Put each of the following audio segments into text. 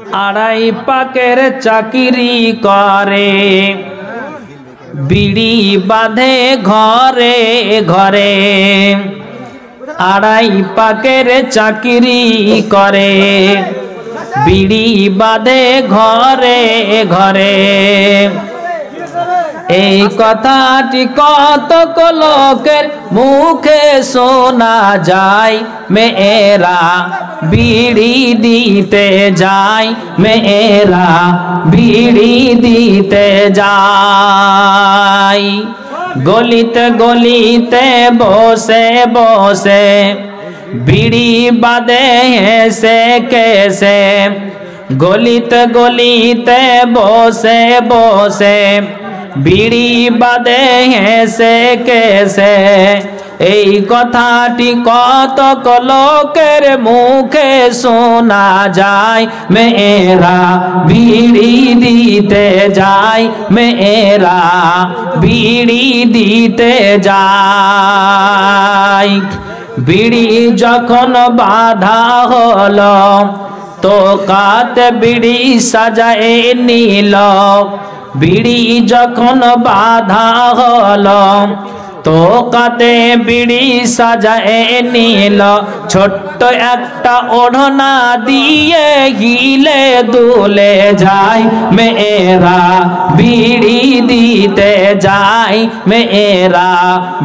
আড়াই পাকের চাকরি করে, বিড়ি বাঁধে ঘরে ঘরে। আড়াই পাকের চাকরি করে, বিড়ি বাঁধে ঘরে ঘরে। এই কথাটি কত লোকের মুখে শোনা যায়, মেয়েরা বিড়ি দিতে যায়, মেয়েরা বিড়ি দিতে যায়। গলিতে গলিতে বসে বসে বিড়ি বাঁধে হেসে কেসে। গলিতে গলিতে বসে বসে বিড়ি বাঁধে হেসে কেসে। এই কথাটি কত লোকের মুখে শোনা যায়, মেয়েরা বিড়ি দিতে যায়, মেয়েরা বিড়ি দিতে যায়। বিড়ি যখন বাঁধা হলো তো কাতে বিড়ি সাজায়ে নিল। বিড়ি যখন বাঁধা হলো তো কাতে বিড়ি সাজায়ে নিল। ছোট্ট একটা ওড়না দিয়ে গিলে দুলে যায়, মেয়েরা বিড়ি দিতে যায়, মেয়েরা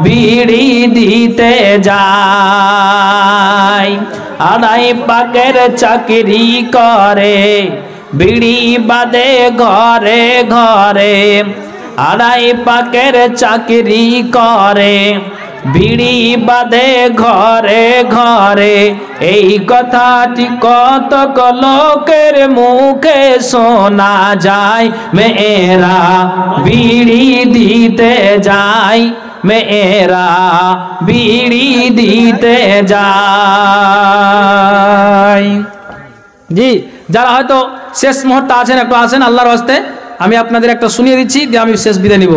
বিড়ি দিতে যায়। আড়াই পাকের চাকরি করে, বিড়ি বাঁধে ঘরে ঘরে। আড়াই পাকের চাকরি করে, বিড়ি বাঁধে ঘরে ঘরে। এই কথাটি কত লোকের মুখে শোনা যায়, মেয়েরা বিড়ি দিতে যায়, মেয়েরা বিড়ি দিতে যায়। জি, যারা হয়তো শেষ মুহূর্তে আছেন একটু আসেন আল্লাহর হস্তে, আমি আপনাদের একটা শুনিয়ে দিচ্ছি দিয়ে আমি শেষ বিদায় নিব।